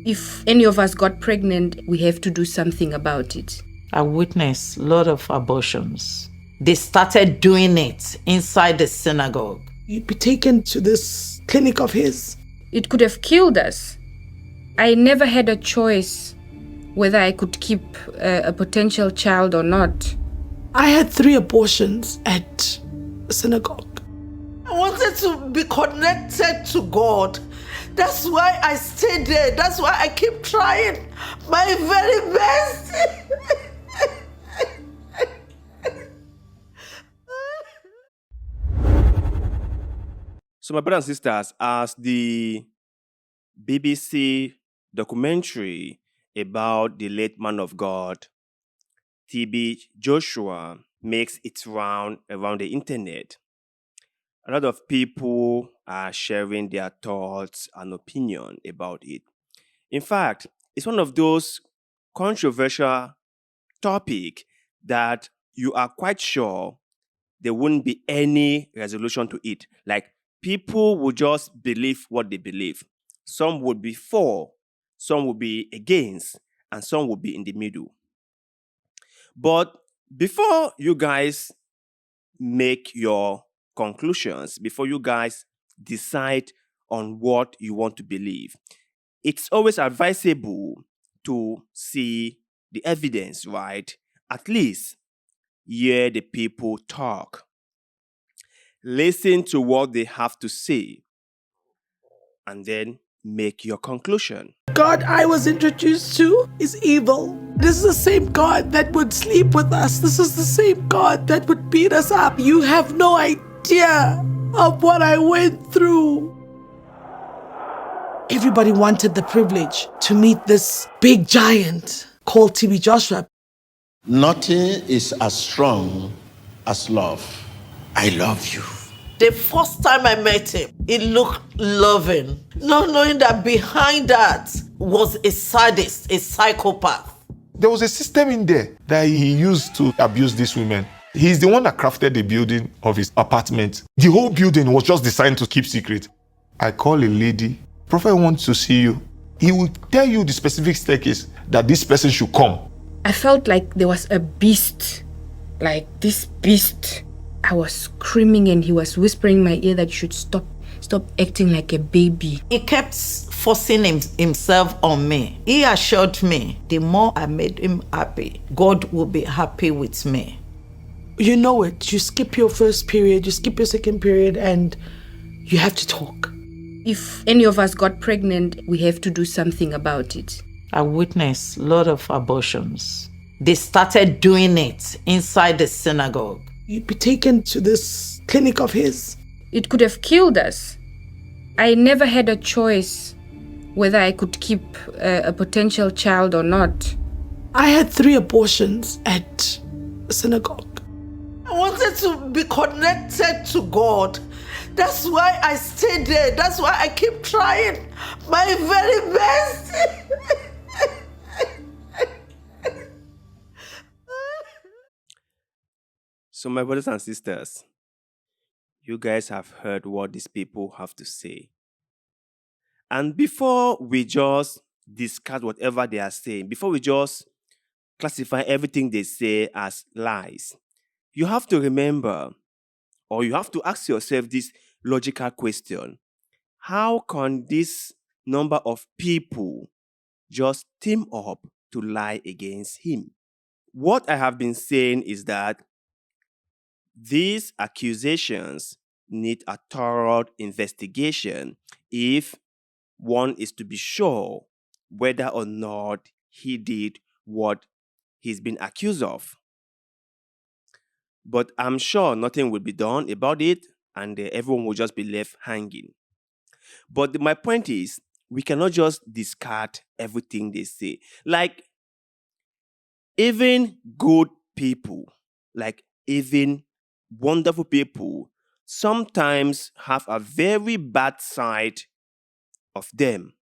If any of us got pregnant, we have to do something about it. I witnessed a lot of abortions. They started doing it inside the synagogue. You'd be taken to this clinic of his. It could have killed us. I never had a choice whether I could keep a potential child or not. I had 3 abortions at a synagogue. I wanted to be connected to God. That's why I stayed there. That's why I keep trying my very best. So, my brothers and sisters, as the BBC documentary about the late man of God, TB Joshua, makes its round around the internet, a lot of people are sharing their thoughts and opinion about it. In fact, it's one of those controversial topics that you are quite sure there wouldn't be any resolution to it. Like, people would just believe what they believe. Some would be for, some would be against, and some would be in the middle. But before you guys make your conclusions, before you guys decide on what you want to believe, it's always advisable to see the evidence, right? At least hear the people talk. Listen to what they have to say, and then make your conclusion. God I was introduced to is evil. This is the same God that would sleep with us. This is the same God that would beat us up. You have no idea of what I went through. Everybody wanted the privilege to meet this big giant called TB Joshua. Nothing is as strong as love. I love you. The first time I met him, he looked loving, not knowing that behind that was a sadist, a psychopath. There was a system in there that he used to abuse these women. He's the one that crafted the building of his apartment. The whole building was just designed to keep secret. I call a lady, Prophet wants to see you. He will tell you the specific staircase that this person should come. I felt like there was a beast, like this beast. I was screaming and he was whispering in my ear that you should stop acting like a baby. He kept forcing himself on me. He assured me the more I made him happy, God will be happy with me. You know it. You skip your first period, you skip your second period, and you have to talk. If any of us got pregnant, we have to do something about it. I witnessed a lot of abortions. They started doing it inside the synagogue. You'd be taken to this clinic of his. It could have killed us. I never had a choice whether I could keep a potential child or not. I had 3 abortions at a synagogue. I wanted to be connected to God. That's why I stayed there. That's why I keep trying my very best. So, my brothers and sisters, you guys have heard what these people have to say. And before we just discard whatever they are saying, before we just classify everything they say as lies, you have to remember, or you have to ask yourself this logical question: how can this number of people just team up to lie against him? What I have been saying is that these accusations need a thorough investigation if one is to be sure whether or not he did what he's been accused of. But I'm sure nothing will be done about it, and everyone will just be left hanging. But my point is, we cannot just discard everything they say. Like, even good people, like even wonderful people, sometimes have a very bad side of them.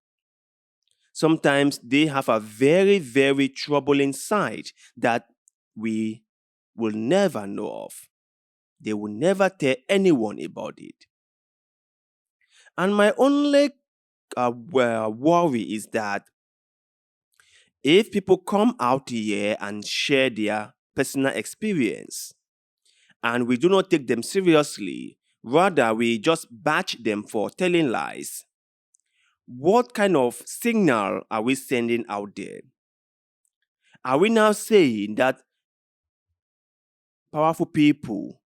Sometimes they have a very, very troubling side that we will never know of. They will never tell anyone about it. And my only worry is that If people come out here and share their personal experience, and we do not take them seriously, rather we just batch them for telling lies, what kind of signal are we sending out there? Are we now saying that powerful people,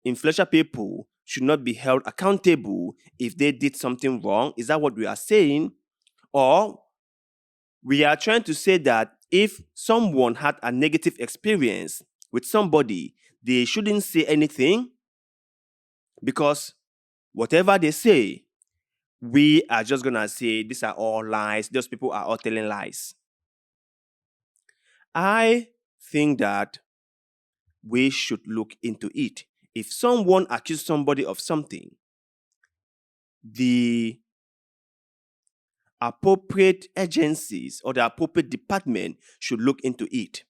influential people, should not be held accountable if they did something wrong? Is that what we are saying? Or we are trying to say that if someone had a negative experience with somebody, they shouldn't say anything because whatever they say, we are just going to say these are all lies. Those people are all telling lies. I think that we should look into it. If someone accuses somebody of something, the appropriate agencies or the appropriate department should look into it.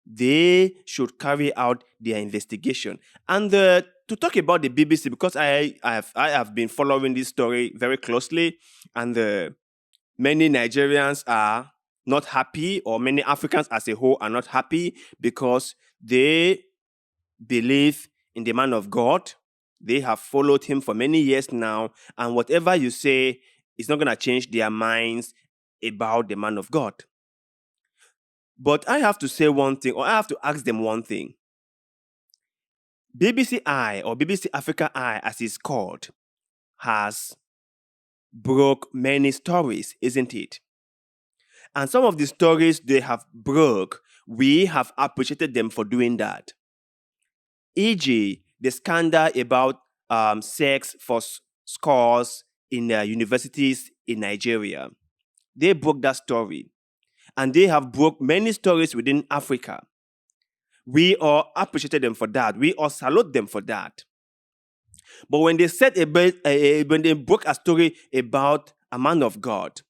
They should carry out their investigation. And to talk about the BBC, because I have been following this story very closely, and many Nigerians are not happy, or many Africans as a whole are not happy because they believe in the man of God. They have followed him for many years now, and whatever you say is not going to change their minds about the man of God. But I have to say one thing, or I have to ask them one thing. BBC Eye, or BBC Africa Eye as it's called, has broke many stories, isn't it? And some of the stories they have broke, we have appreciated them for doing that. E.g., the scandal about sex for scores in universities in Nigeria. They broke that story. And they have broke many stories within Africa. We all appreciated them for that. We all salute them for that. But when they said when they broke a story about a man of God,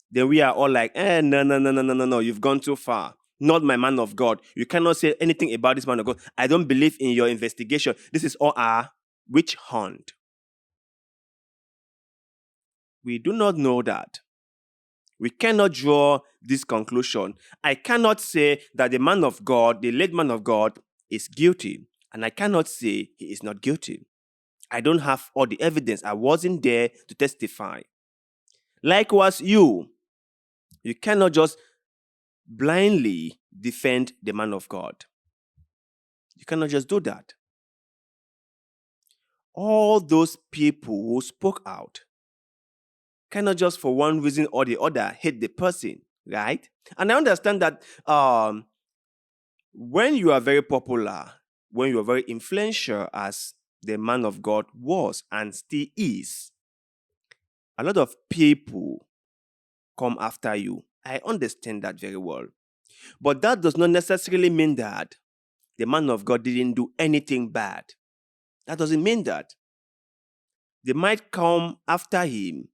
then we are all like, no, you've gone too far. Not my man of God. You cannot say anything about this man of God. I don't believe in your investigation. This is all a witch hunt. We do not know that. We cannot draw this conclusion. I cannot say that the man of God, the late man of God, is guilty. And I cannot say he is not guilty. I don't have all the evidence. I wasn't there to testify. Likewise, you cannot just blindly defend the man of God. You cannot just do that. All those people who spoke out cannot just for one reason or the other hate the person, right? And I understand that when you are very popular, when you are very influential as the man of God was and still is, a lot of people come after you. I understand that very well. But that does not necessarily mean that the man of God didn't do anything bad. That doesn't mean that. They might come after him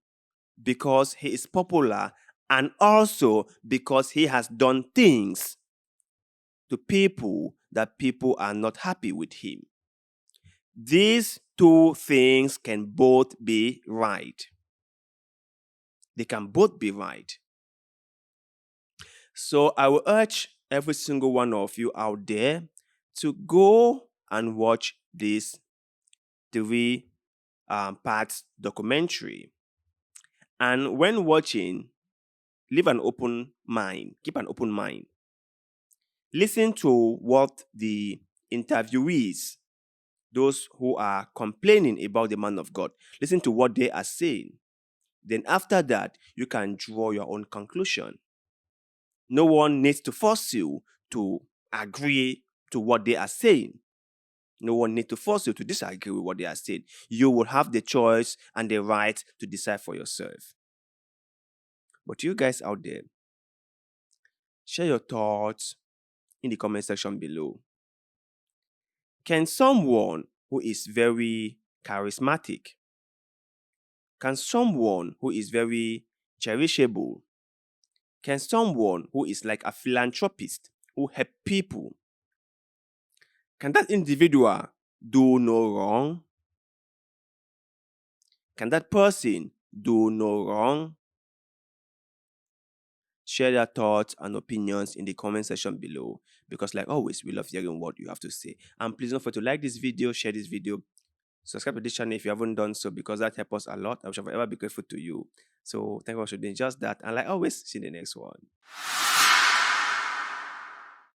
because he is popular and also because he has done things to people that people are not happy with him. These two things can both be right. They can both be right. So I will urge every single one of you out there to go and watch this 3-part documentary. And when watching, leave an open mind. Keep an open mind. Listen to what the interviewees, those who are complaining about the man of God, listen to what they are saying. Then after that, you can draw your own conclusion. No one needs to force you to agree to what they are saying. No one needs to force you to disagree with what they are saying. You will have the choice and the right to decide for yourself. But you guys out there, share your thoughts in the comment section below. Can someone who is very charismatic, can someone who is very cherishable, can someone who is like a philanthropist, who help people, can that individual do no wrong? Can that person do no wrong? share their thoughts and opinions in the comment section below, because like always, we love hearing what you have to say. And please don't forget to like this video, share this video, subscribe to this channel if you haven't done so, because that helps us a lot. I shall forever be grateful to you. So thank you for doing just that. And like always, see you in the next one.